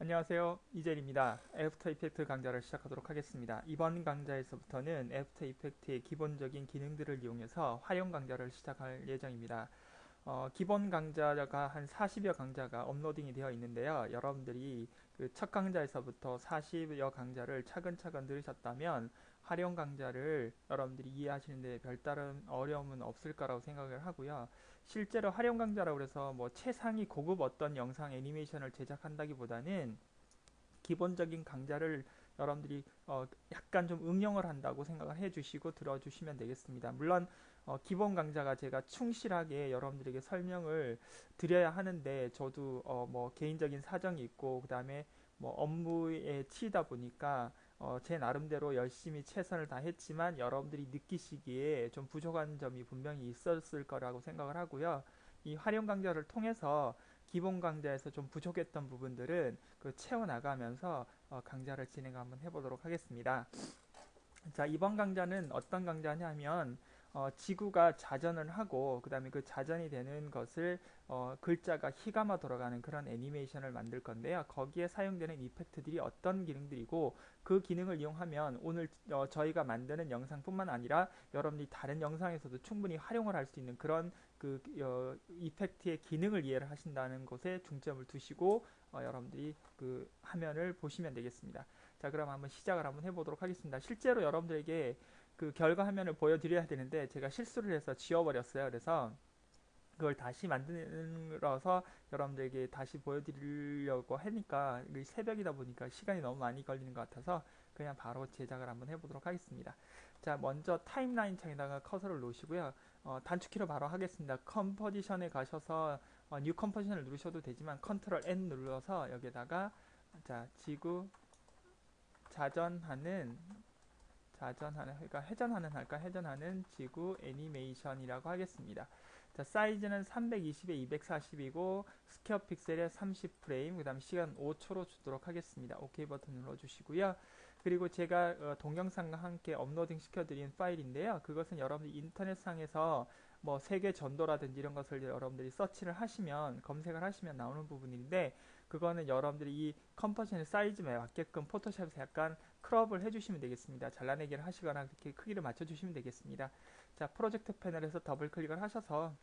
안녕하세요. 이젤입니다. 애프터 이펙트 강좌를 시작하도록 하겠습니다. 이번 강좌에서부터는 애프터 이펙트의 기본적인 기능들을 이용해서 활용 강좌를 시작할 예정입니다. 기본 강좌가 한 40여 강좌가 업로딩이 되어 있는데요. 여러분들이 그 첫 강좌에서부터 40여 강좌를 차근차근 들으셨다면 활용 강좌를 여러분들이 이해하시는데 별다른 어려움은 없을 거라고 생각을 하고요. 실제로 활용 강좌라고 해서 뭐 최상위 고급 어떤 영상 애니메이션을 제작한다기보다는 기본적인 강좌를 여러분들이 약간 좀 응용을 한다고 생각을 해주시고 들어주시면 되겠습니다. 물론 기본 강좌가 제가 충실하게 여러분들에게 설명을 드려야 하는데 저도 뭐 개인적인 사정이 있고 그 다음에 뭐 업무에 치이다 보니까 제 나름대로 열심히 최선을 다했지만 여러분들이 느끼시기에 좀 부족한 점이 분명히 있었을 거라고 생각을 하고요. 이 활용 강좌를 통해서 기본 강좌에서 좀 부족했던 부분들은 그 채워나가면서 강좌를 진행 한번 해보도록 하겠습니다. 자, 이번 강좌는 어떤 강좌냐면 지구가 자전을 하고 그 다음에 그 자전이 되는 것을 글자가 희감아 돌아가는 그런 애니메이션을 만들 건데요. 거기에 사용되는 이펙트들이 어떤 기능들이고 그 기능을 이용하면 오늘 저희가 만드는 영상뿐만 아니라 여러분들이 다른 영상에서도 충분히 활용을 할 수 있는 그런 그 이펙트의 기능을 이해를 하신다는 것에 중점을 두시고 여러분들이 그 화면을 보시면 되겠습니다. 자, 그럼 한번 시작을 한번 해보도록 하겠습니다. 실제로 여러분들에게 그 결과 화면을 보여드려야 되는데 제가 실수를 해서 지워버렸어요. 그래서 그걸 다시 만들어서 여러분들에게 다시 보여드리려고 하니까 새벽이다 보니까 시간이 너무 많이 걸리는 것 같아서 그냥 바로 제작을 한번 해보도록 하겠습니다. 자, 먼저 타임라인 창에다가 커서를 놓으시고요. 단축키로 바로 하겠습니다. 컴포지션에 가셔서 뉴 컴포지션을 누르셔도 되지만 컨트롤 N 눌러서 여기다가 자, 지구 자전하는 그러니까 회전하는 할까 회전하는 지구 애니메이션이라고 하겠습니다. 자, 사이즈는 320에 240이고 스퀘어 픽셀에 30프레임 그 다음 시간 5초로 주도록 하겠습니다. OK 버튼 눌러주시고요. 그리고 제가 동영상과 함께 업로딩 시켜드린 파일인데요. 그것은 여러분들 인터넷상에서 뭐 세계 전도라든지 이런 것을 여러분들이 서치를 하시면 검색을 하시면 나오는 부분인데 그거는 여러분들이 이 컴포지션 사이즈에 맞게끔 포토샵에서 약간 크롭을 해주시면 되겠습니다. 잘라내기를 하시거나 그렇게 크기를 맞춰주시면 되겠습니다. 자, 프로젝트 패널에서 더블 클릭을 하셔서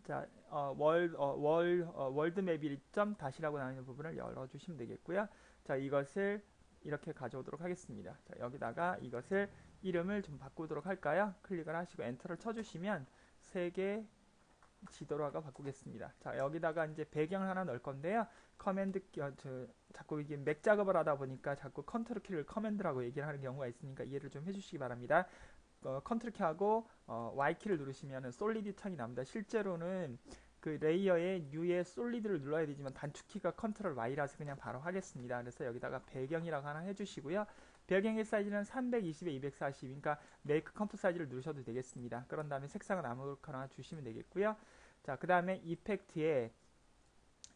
자, 월드 맵 1점 다시라고 나오는 부분을 열어주시면 되겠고요. 자, 이것을 이렇게 가져오도록 하겠습니다. 자, 여기다가 이것을 이름을 좀 바꾸도록 할까요? 클릭을 하시고 엔터를 쳐주시면 세개 지도로가 바꾸겠습니다. 자, 여기다가 이제 배경을 하나 넣을 건데요. 커맨드 자꾸 이게 맥 작업을 하다 보니까 자꾸 컨트롤 키를 커맨드라고 얘기를 하는 경우가 있으니까 이해를 좀 해주시기 바랍니다. 컨트롤 키하고 Y 키를 누르시면 솔리드 창이 나옵니다. 실제로는 그 레이어의 U의 솔리드를 눌러야 되지만 단축키가 컨트롤 Y라서 그냥 바로 하겠습니다. 그래서 여기다가 배경이라고 하나 해주시고요. 배경의 사이즈는 320에 240, 그러니까 메이크 컴프 사이즈를 누르셔도 되겠습니다. 그런 다음에 색상은 아무거나 주시면 되겠고요. 자, 그 다음에 이펙트에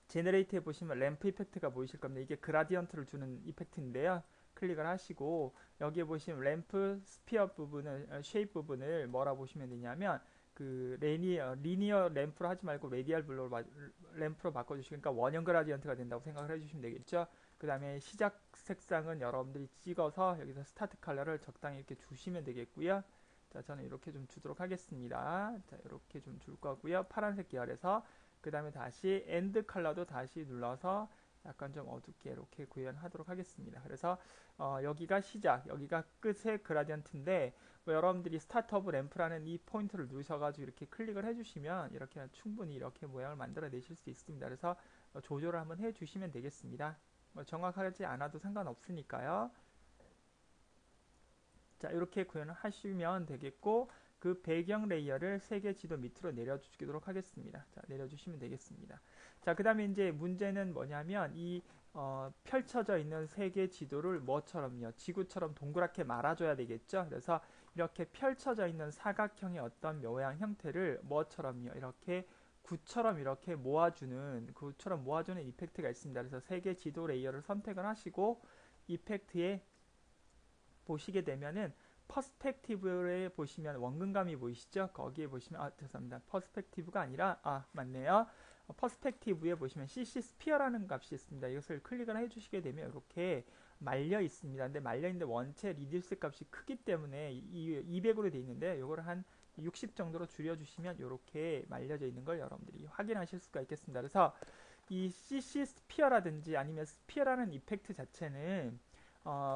제너레이트에 보시면 램프 이펙트가 보이실 겁니다. 이게 그라디언트를 주는 이펙트인데요. 클릭을 하시고 여기에 보시면 램프 스피어 부분을 쉐입 부분을 뭐라 보시면 되냐면 그 리니어 램프로 하지 말고 레디얼 블로 램프로 바꿔주시니까 원형 그라디언트가 된다고 생각을 해주시면 되겠죠. 그 다음에 시작 색상은 여러분들이 찍어서 여기서 스타트 컬러를 적당히 이렇게 주시면 되겠고요. 자, 저는 이렇게 좀 주도록 하겠습니다. 자, 이렇게 좀 줄 거고요. 파란색 계열에서 그 다음에 다시 엔드 컬러도 다시 눌러서 약간 좀 어둡게 이렇게 구현하도록 하겠습니다. 그래서 여기가 시작, 여기가 끝의 그라디언트인데 뭐 여러분들이 스타트업 램프라는 이 포인트를 누르셔가지고 이렇게 클릭을 해주시면 이렇게 충분히 이렇게 모양을 만들어 내실 수 있습니다. 그래서 조절을 한번 해주시면 되겠습니다. 뭐 정확하지 않아도 상관없으니까요. 자, 이렇게 구현을 하시면 되겠고 그 배경 레이어를 3개 지도 밑으로 내려주도록 하겠습니다. 자, 내려주시면 되겠습니다. 자, 그 다음에 이제 문제는 뭐냐면 이 펼쳐져 있는 3개 지도를 뭐처럼요? 지구처럼 동그랗게 말아줘야 되겠죠? 그래서 이렇게 펼쳐져 있는 사각형의 어떤 모양 형태를 뭐처럼요? 이렇게 구처럼 이렇게 모아주는 이펙트가 있습니다. 그래서 3개 지도 레이어를 선택을 하시고 이펙트에 보시게 되면은 퍼스펙티브에 보시면 원근감이 보이시죠? 거기에 보시면 죄송합니다. 퍼스펙티브가 아니라 맞네요. 퍼스펙티브에 보시면 CC 스피어라는 값이 있습니다. 이것을 클릭을 해주시게 되면 이렇게 말려 있습니다. 근데 말려 있는데 원체 리듀스 값이 크기 때문에 200으로 되어 있는데 이걸 한 60 정도로 줄여주시면 이렇게 말려져 있는 걸 여러분들이 확인하실 수가 있겠습니다. 그래서 이 CC 스피어라든지 아니면 스피어라는 이펙트 자체는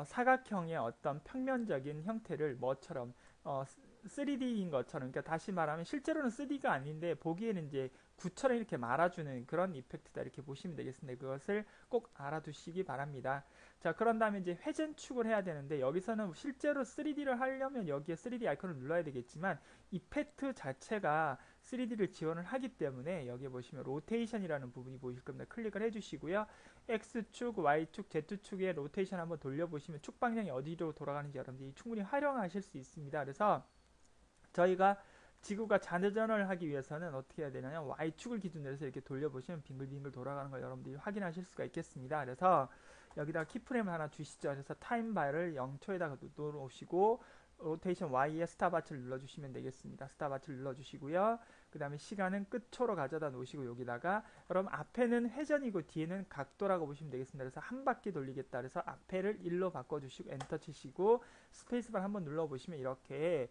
사각형의 어떤 평면적인 형태를 뭐처럼 3D인 것처럼, 그러니까 다시 말하면 실제로는 3D가 아닌데 보기에는 이제 구처럼 이렇게 말아주는 그런 이펙트다 이렇게 보시면 되겠습니다. 그것을 꼭 알아두시기 바랍니다. 자, 그런 다음에 이제 회전축을 해야 되는데 여기서는 실제로 3D를 하려면 여기에 3D 아이콘을 눌러야 되겠지만 이펙트 자체가 3D를 지원을 하기 때문에 여기에 보시면 로테이션이라는 부분이 보이실 겁니다. 클릭을 해주시고요. X축, Y축, Z축의 로테이션 한번 돌려보시면 축 방향이 어디로 돌아가는지 여러분들이 충분히 활용하실 수 있습니다. 그래서 저희가 지구가 자전을 하기 위해서는 어떻게 해야 되냐면 Y축을 기준으로 해서 이렇게 돌려보시면 빙글빙글 돌아가는 걸 여러분들이 확인하실 수가 있겠습니다. 그래서 여기다가 키프레임을 하나 주시죠. 그래서 타임바를 0초에다가 놓으시고 로테이션 Y에 스탑와치를 눌러주시면 되겠습니다. 스탑와치를 눌러주시고요. 그 다음에 시간은 끝초로 가져다 놓으시고 여기다가 여러분 앞에는 회전이고 뒤에는 각도라고 보시면 되겠습니다. 그래서 한 바퀴 돌리겠다. 그래서 앞에를 1로 바꿔주시고 엔터 치시고 스페이스바를 한번 눌러보시면 이렇게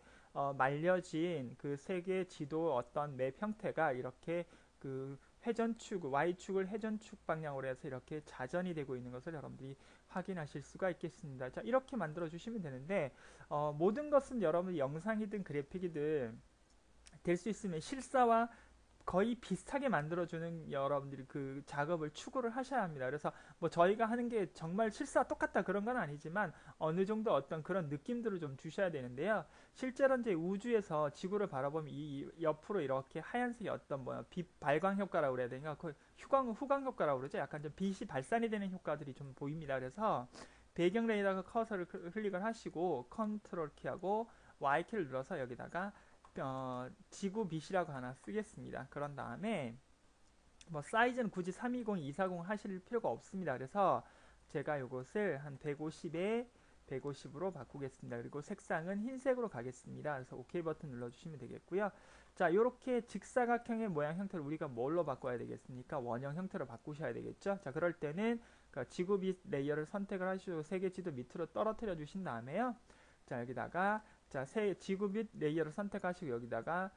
말려진 그 세계 지도 어떤 맵 형태가 이렇게 그 회전축, Y축을 회전축 방향으로 해서 이렇게 자전이 되고 있는 것을 여러분들이 확인하실 수가 있겠습니다. 자, 이렇게 만들어 주시면 되는데 모든 것은 여러분들 영상이든 그래픽이든 될 수 있으면 실사와 거의 비슷하게 만들어주는 여러분들이 그 작업을 추구를 하셔야 합니다. 그래서 뭐 저희가 하는 게 정말 실사 똑같다 그런 건 아니지만 어느 정도 어떤 그런 느낌들을 좀 주셔야 되는데요. 실제로 이제 우주에서 지구를 바라보면 이 옆으로 이렇게 하얀색의 어떤 빛 발광 효과라고 그래야 되나? 그 후광 효과라고 그러죠. 약간 좀 빛이 발산이 되는 효과들이 좀 보입니다. 그래서 배경 레이더가 커서를 클릭을 하시고 컨트롤 키하고 Y키를 눌러서 여기다가 지구 빛이라고 하나 쓰겠습니다. 그런 다음에 뭐 사이즈는 굳이 320, 240 하실 필요가 없습니다. 그래서 제가 이것을 한 150에 150으로 바꾸겠습니다. 그리고 색상은 흰색으로 가겠습니다. 그래서 OK 버튼 눌러주시면 되겠고요. 자, 이렇게 직사각형의 모양 형태를 우리가 뭘로 바꿔야 되겠습니까? 원형 형태로 바꾸셔야 되겠죠. 자, 그럴 때는 지구 빛 레이어를 선택을 하시고 세계지도 밑으로 떨어뜨려 주신 다음에요. 자, 여기다가 지구 빛 레이어를 선택하시고 여기다가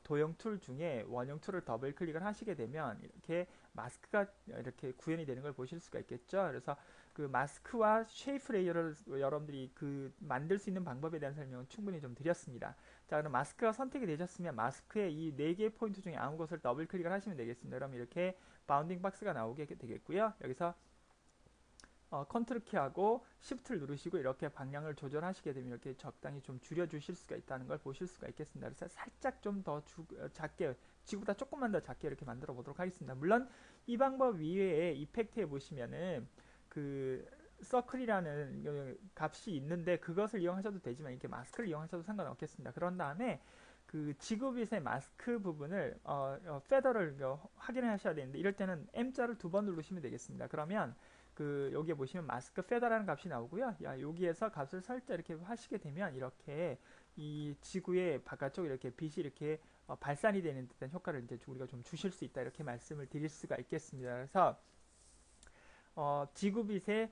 도형 툴 중에 원형 툴을 더블 클릭을 하시게 되면 이렇게 마스크가 이렇게 구현이 되는 걸 보실 수가 있겠죠. 그래서 그 마스크와 쉐이프 레이어를 여러분들이 그 만들 수 있는 방법에 대한 설명은 충분히 좀 드렸습니다. 자, 그럼 마스크가 선택이 되셨으면 마스크의 이 4개의 포인트 중에 아무 것을 더블 클릭을 하시면 되겠습니다. 그럼 이렇게 바운딩 박스가 나오게 되겠고요. 여기서 컨트롤 키하고 시프트를 누르시고 이렇게 방향을 조절하시게 되면 이렇게 적당히 좀 줄여주실 수가 있다는 걸 보실 수가 있겠습니다. 그래서 살짝 좀 더 작게, 지구보다 조금만 더 작게 이렇게 만들어 보도록 하겠습니다. 물론 이 방법 이외에 이펙트에 보시면은 그 서클이라는 값이 있는데 그것을 이용하셔도 되지만 이렇게 마스크를 이용하셔도 상관없겠습니다. 그런 다음에 그 지구빛의 마스크 부분을 페더를 확인하셔야 되는데 이럴 때는 M자를 2번 누르시면 되겠습니다. 그러면 그 여기에 보시면 마스크 페더라는 값이 나오고요. 여기에서 값을 살짝 이렇게 하시게 되면 이렇게 이 지구의 바깥쪽 이렇게 빛이 이렇게 발산이 되는 듯한 효과를 이제 우리가 좀 주실 수 있다 이렇게 말씀을 드릴 수가 있겠습니다. 그래서 지구빛의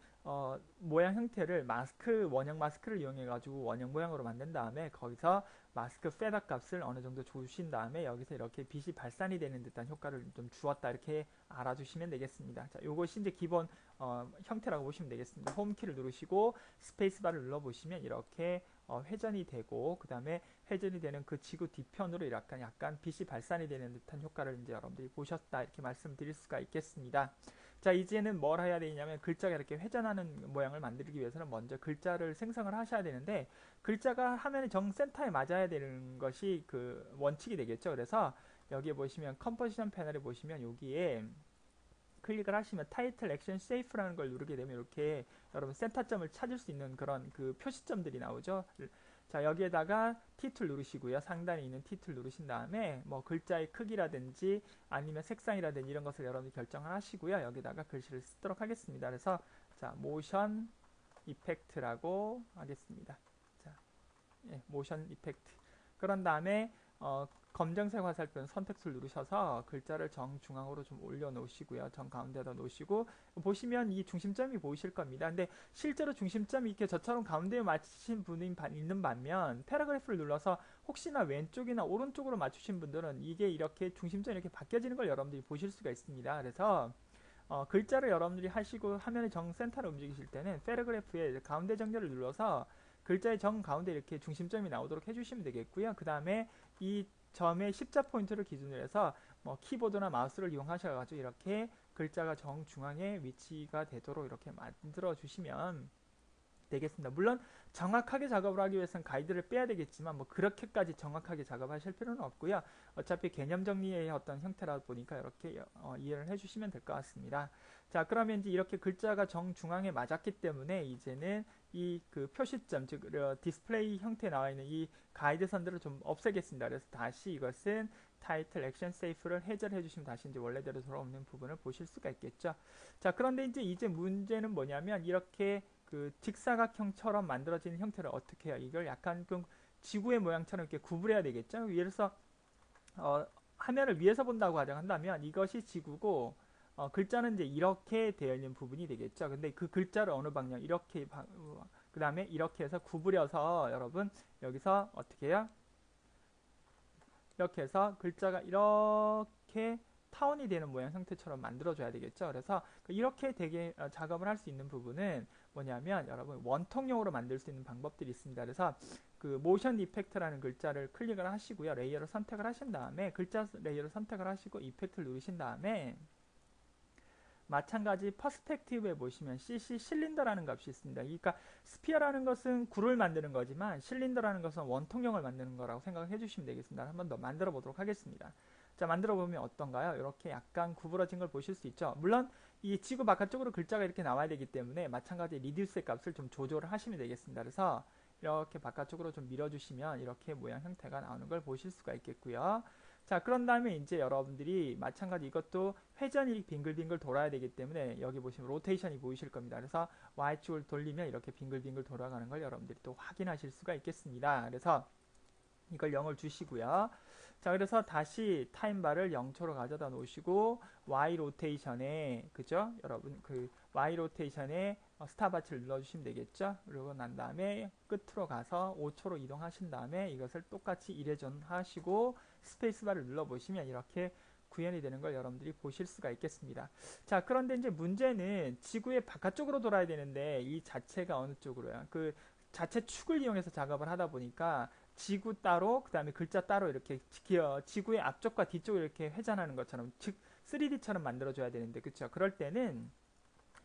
모양 형태를 원형 마스크를 이용해 가지고 원형 모양으로 만든 다음에 거기서 마스크 페더 값을 어느 정도 주신 다음에 여기서 이렇게 빛이 발산이 되는 듯한 효과를 좀 주었다 이렇게 알아주시면 되겠습니다. 자, 요것이 이제 기본 형태라고 보시면 되겠습니다. 홈키를 누르시고 스페이스바를 눌러보시면 이렇게 회전이 되고 그 다음에 회전이 되는 그 지구 뒤편으로 약간 빛이 발산이 되는 듯한 효과를 이제 여러분들이 보셨다 이렇게 말씀드릴 수가 있겠습니다. 자, 이제는 뭘 해야 되냐면 글자가 이렇게 회전하는 모양을 만들기 위해서는 먼저 글자를 생성을 하셔야 되는데 글자가 화면의 정센터에 맞아야 되는 것이 그 원칙이 되겠죠. 그래서 여기에 보시면 컴포지션 패널에 보시면 여기에 클릭을 하시면 타이틀 액션 세이프라는 걸 누르게 되면 이렇게 여러분 센터점을 찾을 수 있는 그런 그 표시점들이 나오죠. 자, 여기에다가 T툴 누르시고요. 상단에 있는 T툴 누르신 다음에 뭐 글자의 크기라든지 아니면 색상이라든지 이런 것을 여러분이 결정을 하시고요. 여기다가 글씨를 쓰도록 하겠습니다. 그래서 자, 모션 이펙트라고 하겠습니다. 자, 모션 이펙트. 그런 다음에 검정색 화살표 선택술 누르셔서 글자를 정중앙으로 좀 올려놓으시고요. 정가운데다 놓으시고 보시면 이 중심점이 보이실 겁니다. 근데 실제로 중심점이 이렇게 저처럼 가운데에 맞추신 분이 있는 반면 패러그래프를 눌러서 혹시나 왼쪽이나 오른쪽으로 맞추신 분들은 이게 이렇게 중심점이 이렇게 바뀌어지는 걸 여러분들이 보실 수가 있습니다. 그래서 글자를 여러분들이 하시고 화면의 정센터를 움직이실 때는 패러그래프의 가운데 정렬을 눌러서 글자의 정 가운데 이렇게 중심점이 나오도록 해주시면 되겠고요. 그 다음에 이 점의 십자 포인트를 기준으로 해서 뭐 키보드나 마우스를 이용하셔가지고 이렇게 글자가 정중앙에 위치가 되도록 이렇게 만들어 주시면 되겠습니다. 물론 정확하게 작업을 하기 위해서는 가이드를 빼야 되겠지만 뭐 그렇게까지 정확하게 작업하실 필요는 없고요. 어차피 개념 정리의 어떤 형태라 보니까 이렇게 이해를 해주시면 될 것 같습니다. 자, 그러면 이제 이렇게 글자가 정중앙에 맞았기 때문에 이제는 이 그 표시점, 즉 디스플레이 형태에 나와 있는 이 가이드선들을 좀 없애겠습니다. 그래서 다시 이것은 타이틀 액션 세이프를 해제해 주시면 다시 이제 원래대로 돌아오는 부분을 보실 수가 있겠죠. 자, 그런데 이제 문제는 뭐냐면 이렇게 그 직사각형처럼 만들어지는 형태를 어떻게 해요? 이걸 약간 좀 지구의 모양처럼 이렇게 구부려야 되겠죠? 예를 들어서 화면을 위에서 본다고 가정한다면 이것이 지구고 글자는 이제 이렇게 되어 있는 부분이 되겠죠. 근데 그 글자를 어느 방향 이렇게 그 다음에 이렇게 해서 구부려서 여러분 여기서 어떻게 해요? 이렇게 해서 글자가 이렇게 타원이 되는 모양 형태처럼 만들어줘야 되겠죠. 그래서 이렇게 되게 작업을 할 수 있는 부분은 뭐냐면 여러분 원통형으로 만들 수 있는 방법들이 있습니다. 그래서 그 모션 이펙트라는 글자를 클릭을 하시고요. 레이어를 선택을 하신 다음에 글자 레이어를 선택을 하시고 이펙트를 누르신 다음에 마찬가지 퍼스펙티브에 보시면 CC 실린더라는 값이 있습니다. 그러니까 스피어라는 것은 구를 만드는 거지만 실린더라는 것은 원통형을 만드는 거라고 생각해 주시면 되겠습니다. 한 번 더 만들어 보도록 하겠습니다. 자, 만들어 보면 어떤가요? 이렇게 약간 구부러진 걸 보실 수 있죠. 물론 이 지구 바깥쪽으로 글자가 이렇게 나와야 되기 때문에 마찬가지 리듀스의 값을 좀 조절을 하시면 되겠습니다. 그래서 이렇게 바깥쪽으로 좀 밀어주시면 이렇게 모양 형태가 나오는 걸 보실 수가 있겠고요. 자, 그런 다음에 이제 여러분들이 마찬가지 이것도 회전이 빙글빙글 돌아야 되기 때문에 여기 보시면 로테이션이 보이실 겁니다. 그래서 Y축을 돌리면 이렇게 빙글빙글 돌아가는 걸 여러분들이 또 확인하실 수가 있겠습니다. 그래서 이걸 0을 주시고요. 자, 그래서 다시 타임바를 0초로 가져다 놓으시고 Y 로테이션에 그죠? 여러분 그 Y 로테이션에 스탑와치를 눌러주시면 되겠죠? 그러고 난 다음에 끝으로 가서 5초로 이동하신 다음에 이것을 똑같이 1회전 하시고 스페이스바를 눌러보시면 이렇게 구현이 되는 걸 여러분들이 보실 수가 있겠습니다. 자, 그런데 이제 문제는 지구의 바깥쪽으로 돌아야 되는데 이 자체가 어느 쪽으로요? 그 자체 축을 이용해서 작업을 하다 보니까 지구 따로 그 다음에 글자 따로 이렇게 지구의 앞쪽과 뒤쪽을 이렇게 회전하는 것처럼 즉 3D처럼 만들어줘야 되는데 그쵸? 그럴 때는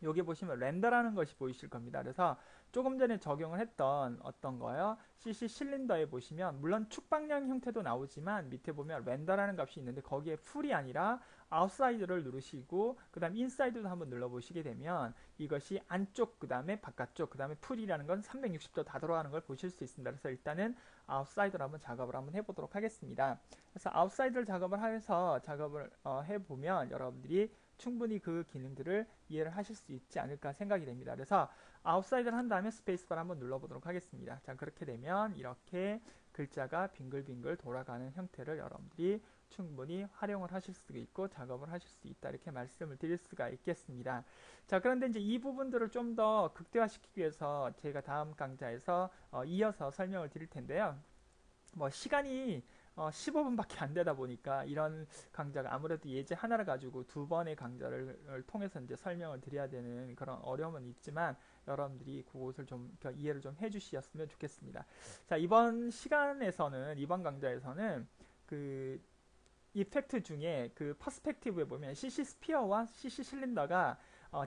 여기 보시면 렌더라는 것이 보이실 겁니다. 그래서 조금 전에 적용을 했던 어떤 거요? CC 실린더에 보시면 물론 축방향 형태도 나오지만 밑에 보면 렌더라는 값이 있는데 거기에 풀이 아니라 아웃사이드를 누르시고 그 다음 인사이드도 한번 눌러보시게 되면 이것이 안쪽 그 다음에 바깥쪽 그 다음에 풀이라는 건 360도 다 돌아가는 걸 보실 수 있습니다. 그래서 일단은 아웃사이드로 한번 작업을 한번 해보도록 하겠습니다. 그래서 아웃사이드를 작업을 해서 작업을 해보면 여러분들이 충분히 그 기능들을 이해를 하실 수 있지 않을까 생각이 됩니다. 그래서 아웃사이드를 한 다음에 스페이스바를 한번 눌러보도록 하겠습니다. 자, 그렇게 되면 이렇게 글자가 빙글빙글 돌아가는 형태를 여러분들이 충분히 활용을 하실 수 있고 작업을 하실 수 있다 이렇게 말씀을 드릴 수가 있겠습니다. 자, 그런데 이제 이 부분들을 좀 더 극대화시키기 위해서 제가 다음 강좌에서 이어서 설명을 드릴 텐데요. 뭐 시간이 15분밖에 안 되다 보니까 이런 강좌가 아무래도 예제 하나를 가지고 두 번의 강좌를 통해서 이제 설명을 드려야 되는 그런 어려움은 있지만 여러분들이 그것을 좀 이해를 좀 해주셨으면 좋겠습니다. 자, 이번 강좌에서는 그 이펙트 중에 그 퍼스펙티브에 보면 CC 스피어와 CC 실린더가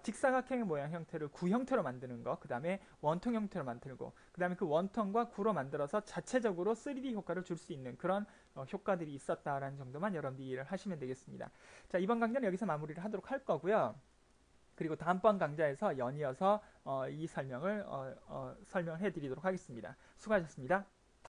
직사각형의 모양 형태를 구 형태로 만드는 거, 그 다음에 원통 형태로 만들고, 그 다음에 그 원통과 구로 만들어서 자체적으로 3D 효과를 줄 수 있는 그런 효과들이 있었다라는 정도만 여러분들이 이해를 하시면 되겠습니다. 자, 이번 강좌는 여기서 마무리를 하도록 할 거고요. 그리고 다음번 강좌에서 연이어서 이 설명을 설명해 드리도록 하겠습니다. 수고하셨습니다.